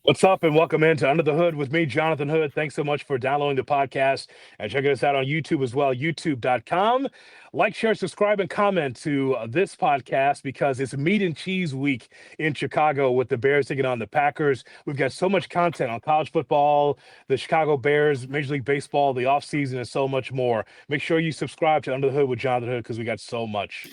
What's up, and welcome into Under the Hood with me, Jonathan Hood. Thanks so much for downloading the podcast and checking us out on YouTube as well, youtube.com. Like, share, subscribe, and comment to this podcast because it's meat and cheese week in Chicago with the Bears taking on the Packers. We've got so much content on college football, the Chicago Bears, Major League Baseball, the offseason, and so much more. Make sure you subscribe to Under the Hood with Jonathan Hood because we got so much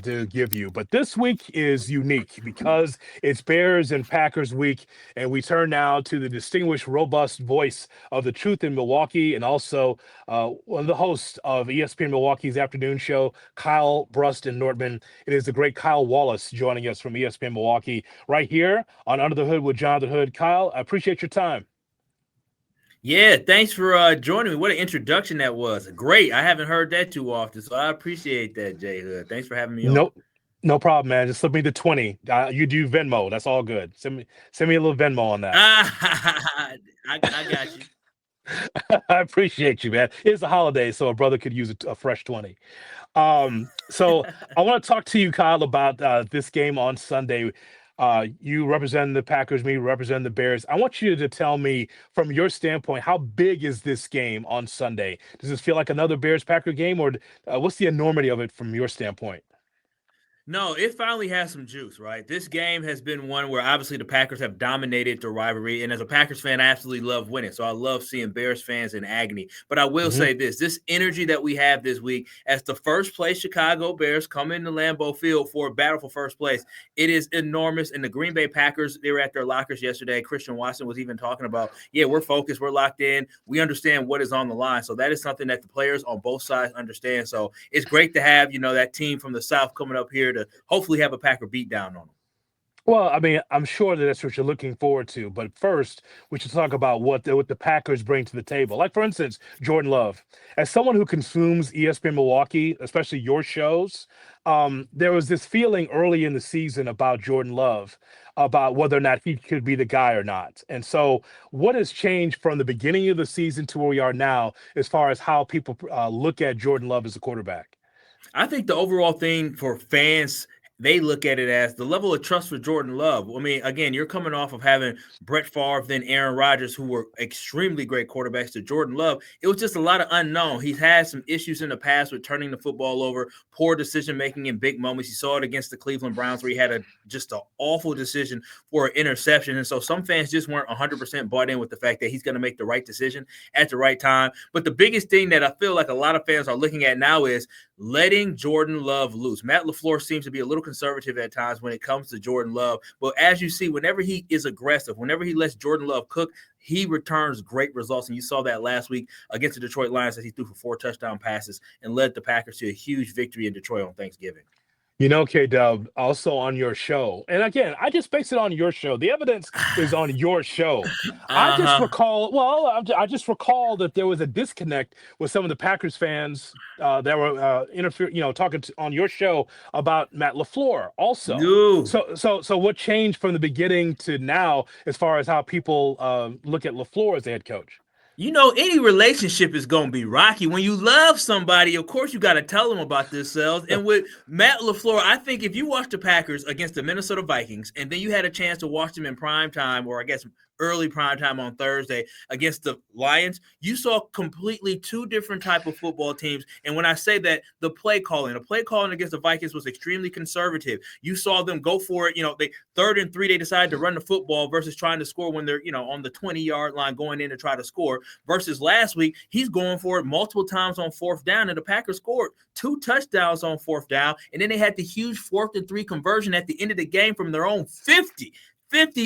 to give you. But this week is unique because it's Bears and Packers week, and we turn now to the distinguished, robust voice of the truth in Milwaukee, and also one of the hosts of ESPN Milwaukee's afternoon show, Kyle Bruston Nortman. It is the great Kyle Wallace joining us from ESPN Milwaukee right here on Under the Hood with Jonathan Hood. Kyle, I appreciate your time. Yeah, thanks for joining me. What an introduction that was. Great. I haven't heard that too often, so I appreciate that, J-Hood. Thanks for having me on. No problem, man. Just slip me the 20. You do Venmo. That's all good. Send me a little Venmo on that. I got you. I appreciate you, man. It's a holiday, so a brother could use a fresh 20. So I want to talk to you, Kyle, about this game on Sunday. You represent the Packers, me represent the Bears. I want you to tell me, from your standpoint, how big is this game on Sunday? Does this feel like another Bears-Packer game, or what's the enormity of it from your standpoint? No, it finally has some juice, right? This game has been one where obviously the Packers have dominated the rivalry. And as a Packers fan, I absolutely love winning. So I love seeing Bears fans in agony. But I will say this energy that we have this week as the first place Chicago Bears come into Lambeau Field for a battle for first place, it is enormous. And the Green Bay Packers, they were at their lockers yesterday. Christian Watson was even talking about, yeah, we're focused, we're locked in. We understand what is on the line. So that is something that the players on both sides understand. So it's great to have, that team from the South coming up here to hopefully have a Packer beat down on them. Well, I mean, I'm sure that that's what you're looking forward to. But first, we should talk about what the Packers bring to the table. Like, for instance, Jordan Love. As someone who consumes ESPN Milwaukee, especially your shows, there was this feeling early in the season about Jordan Love, about whether or not he could be the guy or not. And so what has changed from the beginning of the season to where we are now as far as how people look at Jordan Love as a quarterback? I think the overall thing for fans, they look at it as the level of trust for Jordan Love. I mean, again, you're coming off of having Brett Favre, then Aaron Rodgers, who were extremely great quarterbacks, to Jordan Love. It was just a lot of unknown. He's had some issues in the past with turning the football over, poor decision-making in big moments. You saw it against the Cleveland Browns where he had just an awful decision for an interception. And so some fans just weren't 100% bought in with the fact that he's going to make the right decision at the right time. But the biggest thing that I feel like a lot of fans are looking at now is letting Jordan Love loose. Matt LaFleur seems to be a little conservative at times when it comes to Jordan Love. But as you see, whenever he is aggressive, whenever he lets Jordan Love cook, he returns great results. And you saw that last week against the Detroit Lions as he threw for 4 touchdown passes and led the Packers to a huge victory in Detroit on Thanksgiving. K-Dub, also on your show. And again, I just base it on your show. The evidence is on your show. I just recall that there was a disconnect with some of the Packers fans that were talking on your show about Matt LaFleur also. No. So what changed from the beginning to now as far as how people look at LaFleur as a head coach? Any relationship is going to be rocky. When you love somebody, of course, you got to tell them about themselves. And with Matt LaFleur, I think if you watch the Packers against the Minnesota Vikings, and then you had a chance to watch them in prime time, or I guess early prime time on Thursday against the Lions, you saw completely 2 different type of football teams. And when I say that, the play calling against the Vikings was extremely conservative. You saw them go for it. They 3rd and 3, they decided to run the football versus trying to score when they're, on the 20-yard line going in to try to score. Versus last week, he's going for it multiple times on 4th down, and the Packers scored 2 touchdowns on 4th down. And then they had the huge 4th and 3 conversion at the end of the game from their own 50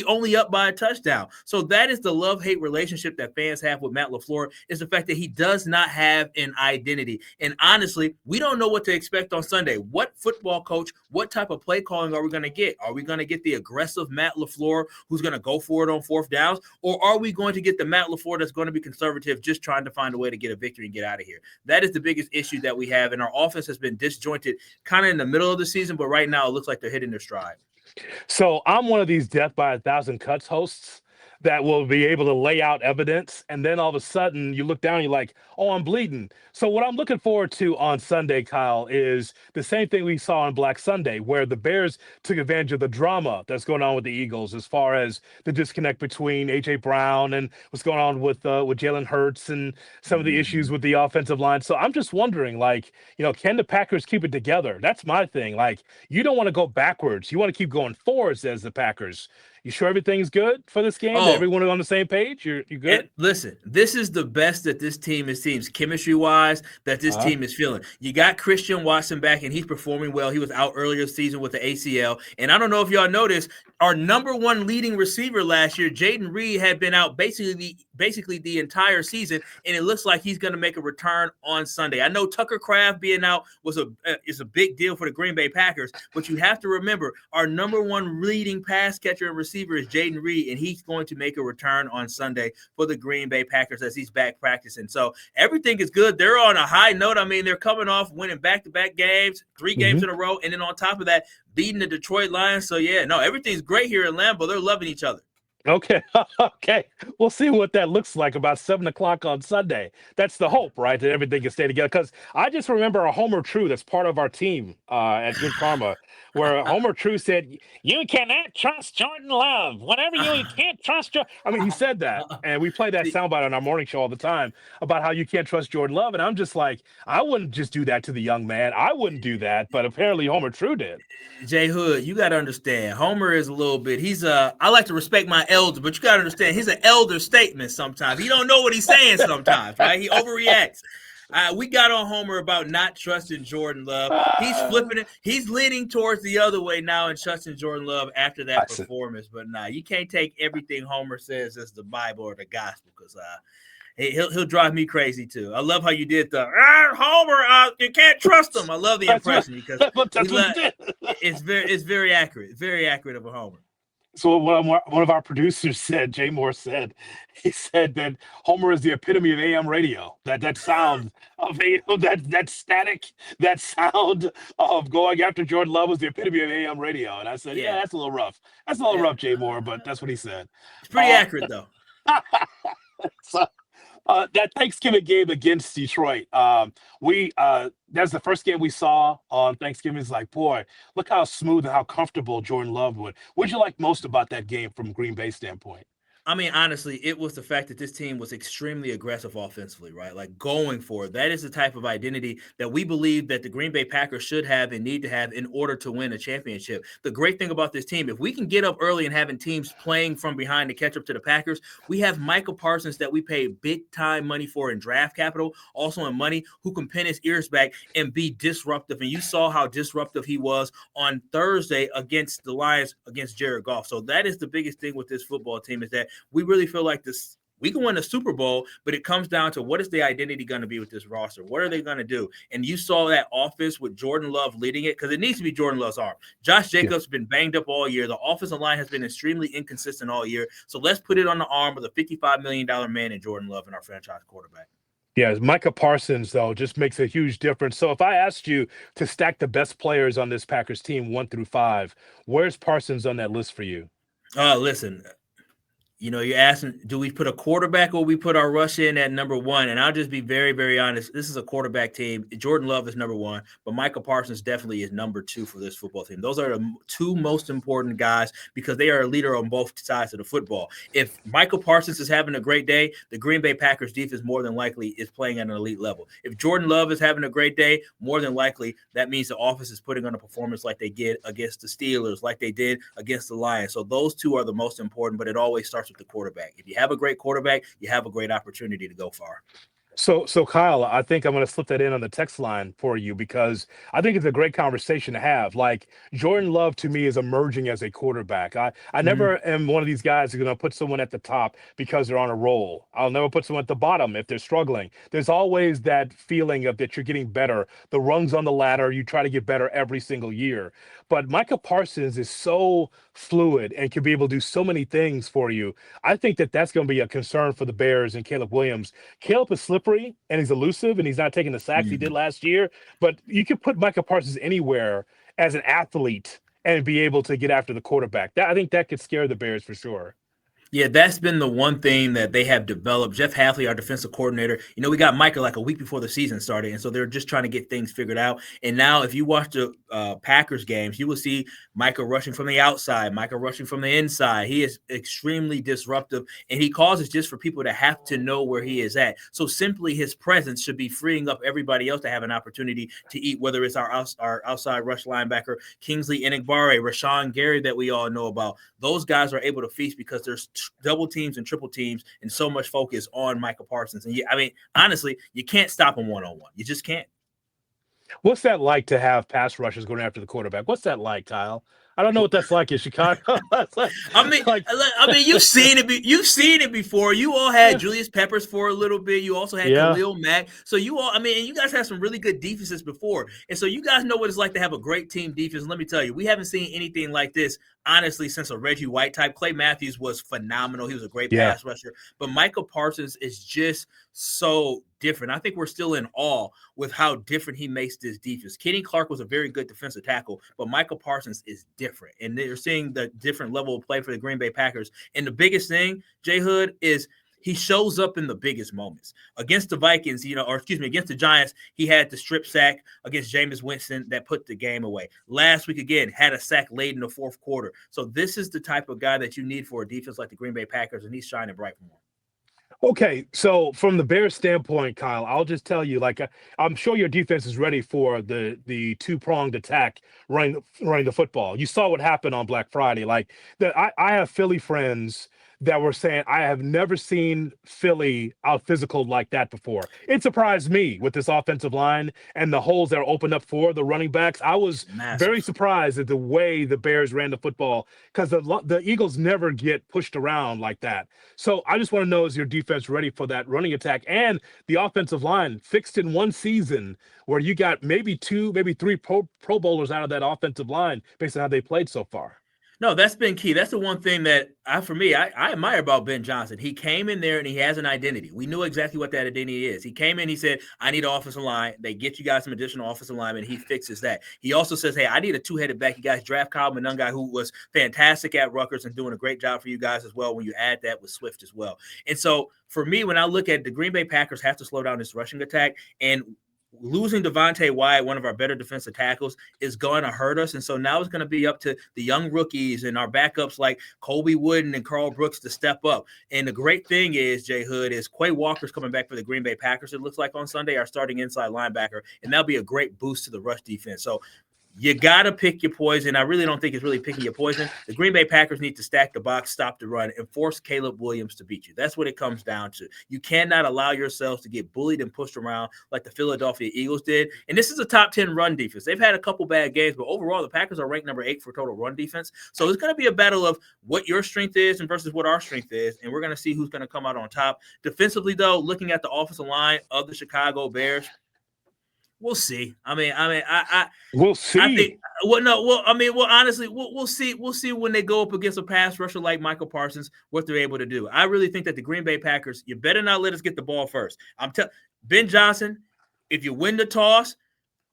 only up by a touchdown. So that is the love-hate relationship that fans have with Matt LaFleur, is the fact that he does not have an identity. And honestly, we don't know what to expect on Sunday. What football coach, what type of play calling are we going to get? Are we going to get the aggressive Matt LaFleur who's going to go for it on 4th downs? Or are we going to get the Matt LaFleur that's going to be conservative, just trying to find a way to get a victory and get out of here? That is the biggest issue that we have. And our offense has been disjointed kind of in the middle of the season, but right now it looks like they're hitting their stride. So I'm one of these death by 1,000 cuts hosts that will be able to lay out evidence. And then all of a sudden you look down and you're like, oh, I'm bleeding. So what I'm looking forward to on Sunday, Kyle, is the same thing we saw on Black Sunday, where the Bears took advantage of the drama that's going on with the Eagles as far as the disconnect between A.J. Brown and what's going on with Jalen Hurts and some of the issues with the offensive line. So I'm just wondering, like, can the Packers keep it together? That's my thing. Like, you don't want to go backwards. You want to keep going forwards as the Packers. You sure everything's good for this game? That Oh, everyone on the same page? You and good? listen, this is the best that this team seems chemistry wise that this Uh-huh. team is feeling. You got Christian Watson back, and he's performing well. He was out earlier this season with the ACL. And I don't know if y'all noticed, our number one leading receiver last year, Jaden Reed, had been out basically the entire season, and it looks like he's going to make a return on Sunday. I know Tucker Kraft being out is a big deal for the Green Bay Packers, but you have to remember our number one leading pass catcher and receiver is Jaden Reed, and he's going to make a return on Sunday for the Green Bay Packers as he's back practicing. So everything is good. They're on a high note. I mean, they're coming off winning back-to-back games, 3 games in a row, and then on top of that, beating the Detroit Lions. So, yeah, no, everything's great here in Lambeau. They're loving each other. Okay. Okay. We'll see what that looks like about 7 o'clock on Sunday. That's the hope, right? That everything can stay together. Because I just remember a Homer True that's part of our team at Good Karma, where Homer True said, "You cannot trust Jordan Love. Whatever you can't trust your." I mean, he said that, and we play that soundbite on our morning show all the time about how you can't trust Jordan Love. And I'm just like, I wouldn't just do that to the young man. I wouldn't do that, but apparently Homer True did. J-Hood, you got to understand, Homer is a little bit, I like to respect my elder, but you got to understand, he's an elder statement sometimes. He don't know what he's saying sometimes, right? He overreacts. We got on Homer about not trusting Jordan Love. He's flipping it. He's leaning towards the other way now and trusting Jordan Love after that performance. But nah, you can't take everything Homer says as the Bible or the gospel because he'll drive me crazy too. I love how you did the Homer. You can't trust him. I love the impression because it's very accurate of a Homer. So one of our producers said, Jay Moore said, he said that Homer is the epitome of AM radio. That sound of that static, that sound of going after Jordan Love was the epitome of AM radio. And I said, yeah, that's a little rough. That's a little rough, Jay Moore, but that's what he said. It's pretty accurate though. So, that Thanksgiving game against Detroit, that's the first game we saw on Thanksgiving. It's like, boy, look how smooth and how comfortable Jordan Love would. What'd you like most about that game from Green Bay standpoint? I mean, honestly, it was the fact that this team was extremely aggressive offensively, right? Like going for it. That is the type of identity that we believe that the Green Bay Packers should have and need to have in order to win a championship. The great thing about this team, if we can get up early and having teams playing from behind to catch up to the Packers, we have Michael Parsons that we pay big time money for in draft capital, also in money, who can pin his ears back and be disruptive. And you saw how disruptive he was on Thursday against the Lions, against Jared Goff. So that is the biggest thing with this football team is that we really feel like this. We can win a Super Bowl, but it comes down to what is the identity going to be with this roster? What are they going to do? And you saw that offense with Jordan Love leading it because it needs to be Jordan Love's arm. Josh Jacobs has been banged up all year. The offensive line has been extremely inconsistent all year. So let's put it on the arm of the $55 million man in Jordan Love and our franchise quarterback. Yeah, Micah Parsons, though, just makes a huge difference. So if I asked you to stack the best players on this Packers team 1 through 5, where's Parsons on that list for you? Listen, you're asking, do we put a quarterback or we put our rush in at number 1? And I'll just be very, very honest. This is a quarterback team. Jordan Love is number 1, but Michael Parsons definitely is number 2 for this football team. Those are the 2 most important guys because they are a leader on both sides of the football. If Michael Parsons is having a great day, the Green Bay Packers defense more than likely is playing at an elite level. If Jordan Love is having a great day, more than likely that means the offense is putting on a performance like they did against the Steelers, like they did against the Lions. So those 2 are the most important, but it always starts with the quarterback. If you have a great quarterback, you have a great opportunity to go far. So Kyle, I think I'm going to slip that in on the text line for you because I think it's a great conversation to have. Like Jordan Love to me is emerging as a quarterback. I never am one of these guys who's going to put someone at the top because they're on a roll. I'll never put someone at the bottom if they're struggling. There's always that feeling of that you're getting better. The rungs on the ladder, you try to get better every single year. But Micah Parsons is so fluid and can be able to do so many things for you. I think that that's going to be a concern for the Bears and Caleb Williams. Caleb is slippery and he's elusive and he's not taking the sacks he did last year. But you can put Micah Parsons anywhere as an athlete and be able to get after the quarterback. I think that could scare the Bears for sure. Yeah, that's been the one thing that they have developed. Jeff Halfley, our defensive coordinator, we got Micah like a week before the season started, and so they're just trying to get things figured out. And now, if you watch the Packers games, you will see Micah rushing from the outside, Micah rushing from the inside. He is extremely disruptive, and he causes just for people to have to know where he is at. So simply his presence should be freeing up everybody else to have an opportunity to eat, whether it's our outside rush linebacker, Kingsley Enagbare, Rashawn Gary that we all know about. Those guys are able to feast because there's double teams and triple teams and so much focus on Michael Parsons. And honestly, you can't stop him one-on-one. You just can't. What's that like to have pass rushers going after the quarterback? What's that like, Kyle? I don't know what that's like in Chicago. like, you've seen it. You've seen it before. You all had Julius Peppers for a little bit. You also had Khalil Mack. So you all, and you guys had some really good defenses before, and so you guys know what it's like to have a great team defense. And let me tell you, we haven't seen anything like this honestly since a Reggie White type. Clay Matthews was phenomenal. He was a great pass rusher, but Michael Parsons is just so different. I think we're still in awe with how different he makes this defense. Kenny Clark was a very good defensive tackle, but Michael Parsons is different, and they're seeing the different level of play for the Green Bay Packers. And the biggest thing, J-Hood, is he shows up in the biggest moments. Against the Vikings, against the Giants, he had the strip sack against Jameis Winston that put the game away. Last week, again, had a sack late in the fourth quarter. So this is the type of guy that you need for a defense like the Green Bay Packers, and he's shining bright for them. Okay, so from the Bears standpoint, Kyle, I'll just tell you, I'm sure your defense is ready for the two-pronged attack running the football. You saw what happened on Black Friday. I have Philly friends that were saying, I have never seen Philly out physical like that before. It surprised me with this offensive line and the holes that are opened up for the running backs. I was very surprised at the way the Bears ran the football because the Eagles never get pushed around like that. So I just want to know, is your defense ready for that running attack? And the offensive line fixed in one season where you got maybe two, maybe three pro bowlers out of that offensive line based on how they played so far. No, that's been key. That's the one thing that I admire about Ben Johnson. He came in there and he has an identity. We knew exactly what that identity is. He came in, he said, I need an offensive line. They get you guys some additional offensive linemen. He fixes that. He also says, hey, I need a two-headed back. You guys draft Kyle Monangai, who was fantastic at Rutgers and doing a great job for you guys as well when you add that with Swift as well. And so for me, when I look at the Green Bay Packers have to slow down this rushing attack, and losing Devontae Wyatt, one of our better defensive tackles, is going to hurt us. And so now it's going to be up to the young rookies and our backups like Colby Wooden and Carl Brooks to step up. And the great thing is, J-Hood, is Quay Walker's coming back for the Green Bay Packers, it looks like, on Sunday, our starting inside linebacker. And that'll be a great boost to the rush defense. So you got to pick your poison. I really don't think it's really picking your poison. The Green Bay Packers need to stack the box, stop the run, and force Caleb Williams to beat you. That's what it comes down to. You cannot allow yourselves to get bullied and pushed around like the Philadelphia Eagles did. And this is a top 10 run defense. They've had a couple bad games, but overall, the Packers are ranked number 8 for total run defense. So it's going to be a battle of what your strength is and versus what our strength is, and we're going to see who's going to come out on top. Defensively, though, looking at the offensive line of the Chicago Bears, we'll see. We'll see. I think. Honestly, we'll see. We'll see when they go up against a pass rusher like Michael Parsons, what they're able to do. I really think that the Green Bay Packers, you better not let us get the ball first. Ben Johnson, if you win the toss,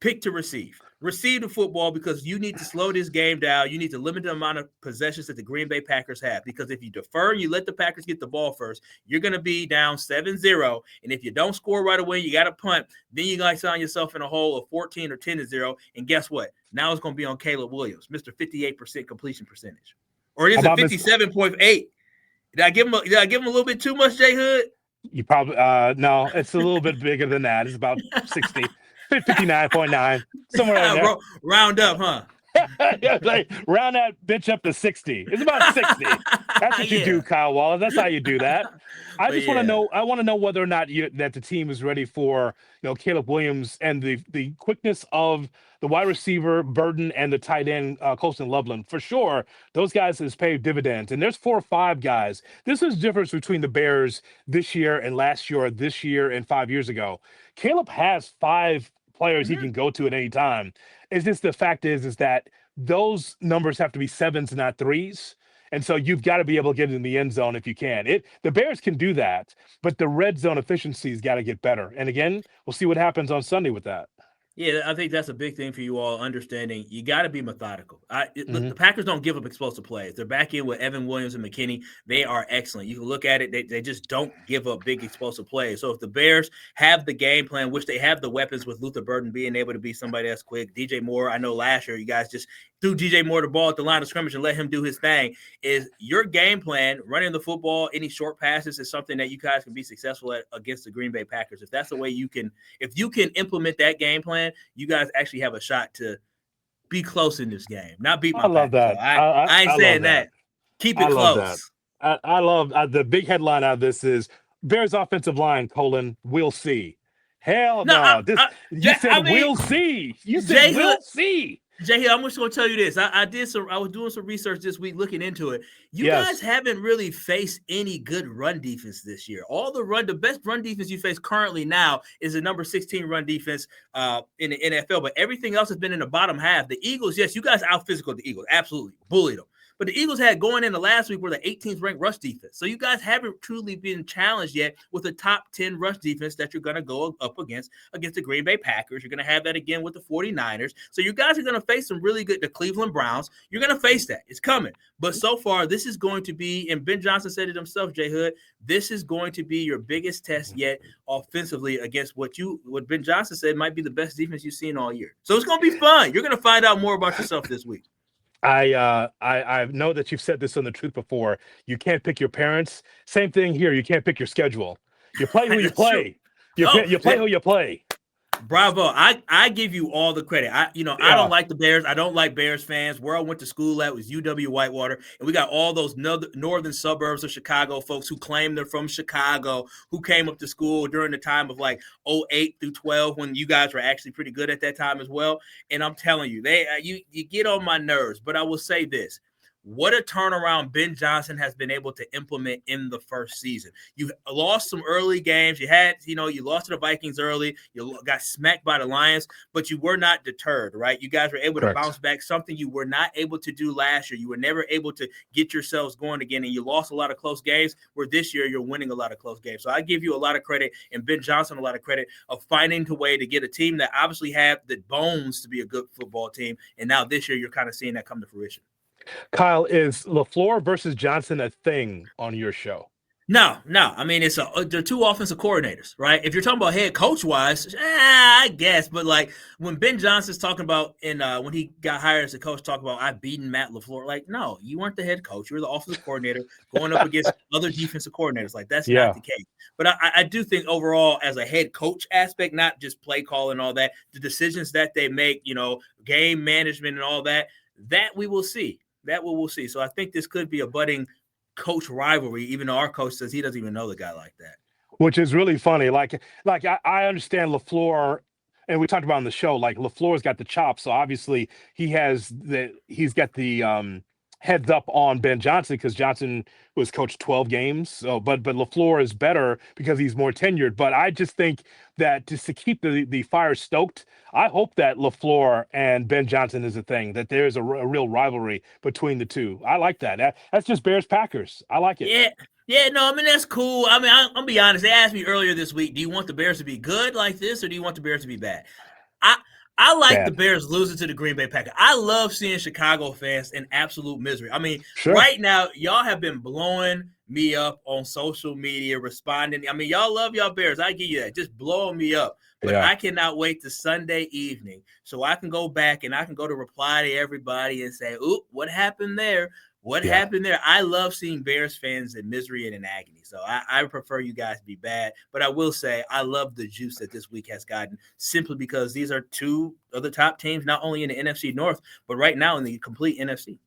pick to receive. Receive the football because you need to slow this game down. You need to limit the amount of possessions that the Green Bay Packers have, because if you defer and you let the Packers get the ball first, you're going to be down 7-0. And if you don't score right away, you got to punt. Then you guys find yourself in a hole of 14 or 10-0. And guess what? Now it's going to be on Caleb Williams, Mr. 58% completion percentage. Or is it 57.8? Did I give him a little bit too much, J-Hood? You probably no, it's a little bit bigger than that. It's about 60. 59.9, somewhere around there. Round up, huh? Round that bitch up to 60. It's about 60. That's what you do, Kyle Wallace. That's how you do that. I just want to know. I want to know whether or not that the team is ready for Caleb Williams and the quickness of the wide receiver Burden and the tight end Colston Loveland. For sure, those guys has paid dividends. And there's 4 or 5 guys. This is the difference between the Bears this year and last year, or this year and 5 years ago. Caleb has 5 players he can go to at any time. It's just the fact is that those numbers have to be 7s, not 3s. And so you've got to be able to get in the end zone if you can. The Bears can do that, but the red zone efficiency's got to get better. And again, we'll see what happens on Sunday with that. Yeah, I think that's a big thing for you all, understanding you got to be methodical. Look, Hmm. the Packers don't give up explosive plays. They're back in with Evan Williams and McKinney. They are excellent. You can look at it. They just don't give up big explosive plays. So if the Bears have the game plan, which they have the weapons with Luther Burden being able to be somebody that's quick, DJ Moore, I know last year you guys just threw DJ Moore the ball at the line of scrimmage and let him do his thing. Is your game plan running the football, any short passes is something that you guys can be successful at against the Green Bay Packers. If that's the way you can, if you can implement that game plan, you guys actually have a shot to be close in this game, not beat I my love Packers. So that. I ain't I love saying that. that. Keep I it love that. close. I love the big headline out of this is Bears offensive line, we'll see. Hell No, no. This you I said mean, we'll see. You said J-Hood, we'll see. J-Hood, I'm just going to tell you this. I was doing some research this week looking into it. You guys Yes. haven't really faced any good run defense this year. The best run defense you face currently now is the number 16 run defense in the NFL, but everything else has been in the bottom half. The Eagles, yes, you guys out physical the Eagles, absolutely bullied them. But the Eagles had going into last week were the 18th ranked rush defense. So you guys haven't truly been challenged yet with a top 10 rush defense that you're going to go up against the Green Bay Packers. You're going to have that again with the 49ers. So you guys are going to face some really good, the Cleveland Browns. You're going to face that. It's coming. But so far, this is going to be, and Ben Johnson said it himself, J-Hood, this is going to be your biggest test yet offensively against what Ben Johnson said might be the best defense you've seen all year. So it's going to be fun. You're going to find out more about yourself this week. I know that you've said this on the truth before. You can't pick your parents. Same thing here. You can't pick your schedule. You play who you play. You play who you play. Bravo. I give you all the credit. I don't like the Bears. I don't like Bears fans. Where I went to school at was UW-Whitewater, and we got all those northern suburbs of Chicago folks who claim they're from Chicago, who came up to school during the time of like 08 through 12 when you guys were actually pretty good at that time as well. And I'm telling you, you get on my nerves, but I will say this. What a turnaround Ben Johnson has been able to implement in the first season. You lost some early games. You lost to the Vikings early. You got smacked by the Lions, but you were not deterred, right? You guys were able to bounce back, something you were not able to do last year. You were never able to get yourselves going again, and you lost a lot of close games, where this year you're winning a lot of close games. So I give you a lot of credit, and Ben Johnson a lot of credit of finding a way to get a team that obviously had the bones to be a good football team, and now this year you're kind of seeing that come to fruition. Kyle, is LaFleur versus Johnson a thing on your show? No. I mean, they're two offensive coordinators, right? If you're talking about head coach wise, I guess. But like when Ben Johnson's talking about when he got hired as a coach, talking about I've beaten Matt LaFleur. Like, no, you weren't the head coach. You were the offensive coordinator going up against other defensive coordinators. Like, that's not the case. But I do think overall, as a head coach aspect, not just play call and all that, the decisions that they make, game management and all that we will see. That we'll see. So I think this could be a budding coach rivalry, even though our coach says he doesn't even know the guy like that. Which is really funny. Like I understand LaFleur, and we talked about on the show, like LaFleur's got the chops. So obviously he's got the heads up on Ben Johnson because Johnson was coached 12 games. So, but LaFleur is better because he's more tenured. But I just think that just to keep the fire stoked, I hope that LaFleur and Ben Johnson is a thing, that there's a real rivalry between the two. I like that. That's just Bears Packers. I like it. Yeah, no, I mean, that's cool. I mean, I'm be honest. They asked me earlier this week, do you want the Bears to be good like this, or do you want the Bears to be bad? I like the Bears losing to the Green Bay Packers. I love seeing Chicago fans in absolute misery. I mean, Right now, y'all have been blowing me up on social media, responding. I mean, y'all love y'all Bears. I give you that. Just blowing me up. But I cannot wait to Sunday evening so I can go back and I can go to reply to everybody and say, oop, what happened there? What happened there? I love seeing Bears fans in misery and in agony. So I prefer you guys be bad. But I will say I love the juice that this week has gotten simply because these are two of the top teams, not only in the NFC North, but right now in the complete NFC.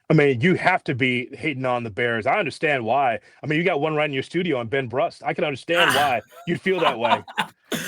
I mean, you have to be hating on the Bears. I understand why. I mean, you got one right in your studio on Ben Brust. I can understand why you'd feel that way.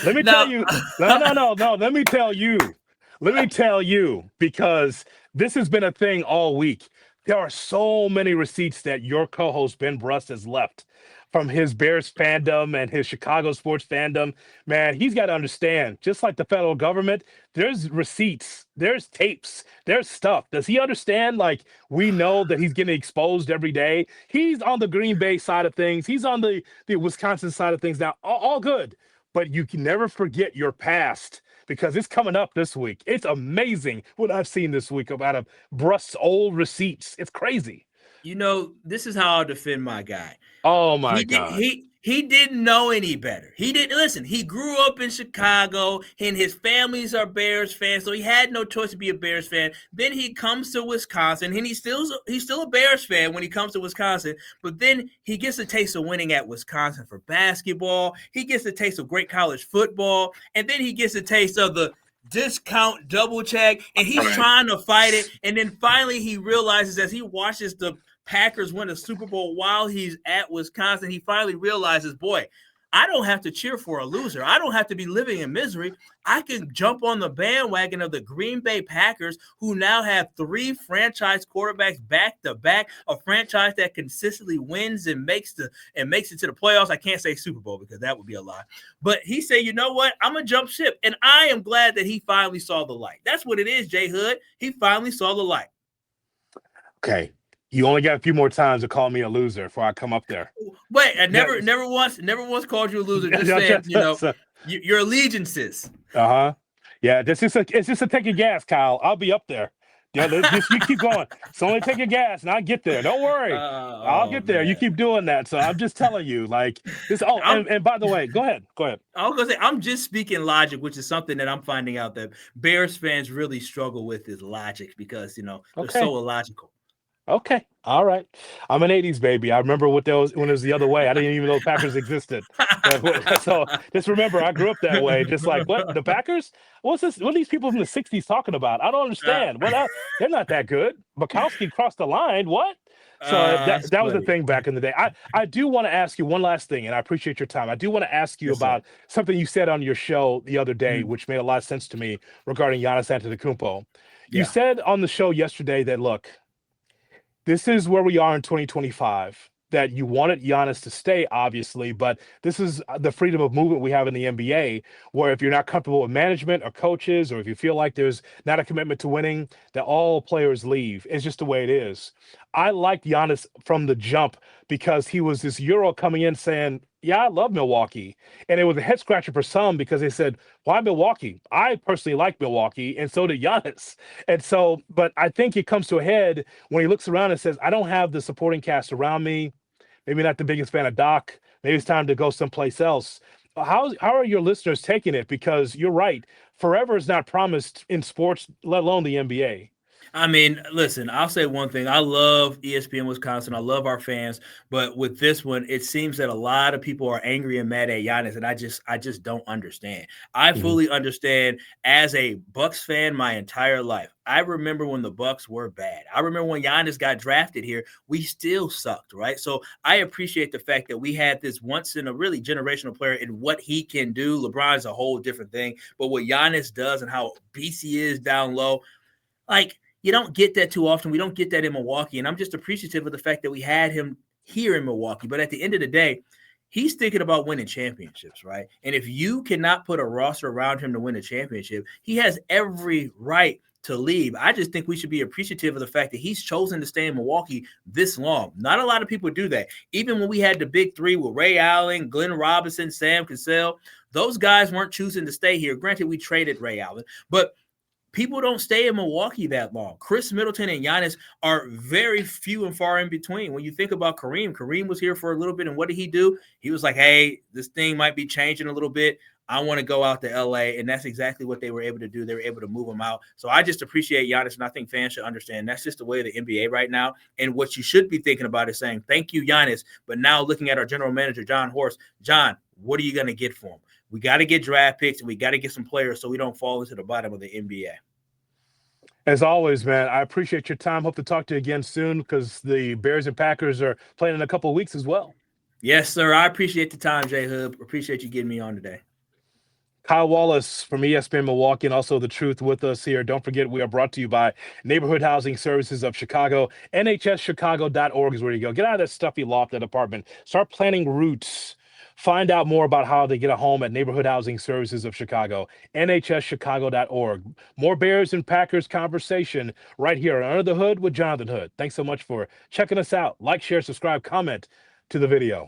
Let me tell you. No. Let me tell you, because this has been a thing all week. There are so many receipts that your co-host Ben Brust has left from his Bears fandom and his Chicago sports fandom. Man, he's got to understand, just like the federal government, there's receipts, there's tapes, there's stuff. Does he understand? Like, we know that he's getting exposed every day. He's on the Green Bay side of things. He's on the Wisconsin side of things now. All good. But you can never forget your past, because it's coming up this week. It's amazing what I've seen this week about Brust's old receipts. It's crazy. This is how I'll defend my guy. Oh my He did God. he didn't know any better. He didn't listen. He grew up in Chicago, and his families are Bears fans, so he had no choice to be a Bears fan. Then he comes to Wisconsin, and he's still a Bears fan when he comes to Wisconsin. But then he gets a taste of winning at Wisconsin for basketball. He gets a taste of great college football, and then he gets a taste of the discount double check, and he's trying to fight it. And then finally he realizes, as he watches the Packers win a Super Bowl while he's at Wisconsin, he finally realizes, boy, I don't have to cheer for a loser. I don't have to be living in misery. I can jump on the bandwagon of the Green Bay Packers, who now have 3 franchise quarterbacks back to back, a franchise that consistently wins and makes it to the playoffs. I can't say Super Bowl because that would be a lie. But he said, you know what? I'm going to jump ship. And I am glad that he finally saw the light. That's what it is, J-Hood. He finally saw the light. Okay. You only got a few more times to call me a loser before I come up there. Wait, I never once called you a loser. Just saying, your allegiances. Yeah, it's just a take your gas, Kyle. I'll be up there. Yeah, just you keep going. It's only take your gas, and I'll get there. Don't worry, I'll get there. Man. You keep doing that, so I'm just telling you, like this. Oh, and by the way, go ahead. I was gonna say I'm just speaking logic, which is something that I'm finding out that Bears fans really struggle with is logic because they're so illogical. Okay. All right. I'm an 80s baby. I remember when it was the other way. I didn't even know the Packers existed. So just remember, I grew up that way. Just like, what? The Packers? What's this? What are these people from the 60s talking about? I don't understand. They're not that good. Bukowski crossed the line. What? So that was the thing back in the day. I do want to ask you one last thing, and I appreciate your time. I do want to ask you about something you said on your show the other day, which made a lot of sense to me regarding Giannis Antetokounmpo. You said on the show yesterday that, look, this is where we are in 2025, that you wanted Giannis to stay, obviously, but this is the freedom of movement we have in the NBA, where if you're not comfortable with management or coaches, or if you feel like there's not a commitment to winning, that all players leave. It's just the way it is. I liked Giannis from the jump because he was this Euro coming in saying, yeah, I love Milwaukee. And it was a head scratcher for some because they said, why Milwaukee? I personally like Milwaukee, and so did Giannis. And so, but I think it comes to a head when he looks around and says, I don't have the supporting cast around me. Maybe not the biggest fan of Doc. Maybe it's time to go someplace else. How are your listeners taking it? Because you're right. Forever is not promised in sports, let alone the NBA. I mean, listen, I'll say one thing. I love ESPN Wisconsin. I love our fans. But with this one, it seems that a lot of people are angry and mad at Giannis, and I just don't understand. I fully understand as a Bucks fan my entire life. I remember when the Bucks were bad. I remember when Giannis got drafted here, we still sucked, right? So I appreciate the fact that we had this once in a really generational player and what he can do. LeBron is a whole different thing. But what Giannis does and how beast he is down low, like, you don't get that too often. We don't get that in Milwaukee. And I'm just appreciative of the fact that we had him here in Milwaukee. But at the end of the day, he's thinking about winning championships, right? And if you cannot put a roster around him to win a championship, he has every right to leave. I just think we should be appreciative of the fact that he's chosen to stay in Milwaukee this long. Not a lot of people do that. Even when we had the big three with Ray Allen, Glenn Robinson, Sam Cassell, those guys weren't choosing to stay here. Granted, we traded Ray Allen, but people don't stay in Milwaukee that long. Chris Middleton and Giannis are very few and far in between. When you think about Kareem was here for a little bit, and what did he do? He was like, hey, this thing might be changing a little bit. I want to go out to L.A., and that's exactly what they were able to do. They were able to move him out. So I just appreciate Giannis, and I think fans should understand that's just the way of the NBA right now. And what you should be thinking about is saying, thank you, Giannis, but now looking at our general manager, John Horst. John, what are you going to get for him? We got to get draft picks, and we got to get some players so we don't fall into the bottom of the NBA. As always, man, I appreciate your time. Hope to talk to you again soon because the Bears and Packers are playing in a couple of weeks as well. Yes, sir. I appreciate the time, J-Hood. Appreciate you getting me on today. Kyle Wallace from ESPN Milwaukee and also The Truth with us here. Don't forget, we are brought to you by Neighborhood Housing Services of Chicago. NHSchicago.org is where you go. Get out of that stuffy lofted apartment. Start planting roots. Find out more about how they get a home at Neighborhood Housing Services of Chicago, NHSchicago.org. More Bears and Packers conversation right here on Under the Hood with Jonathan Hood. Thanks so much for checking us out. Like, share, subscribe, comment to the video.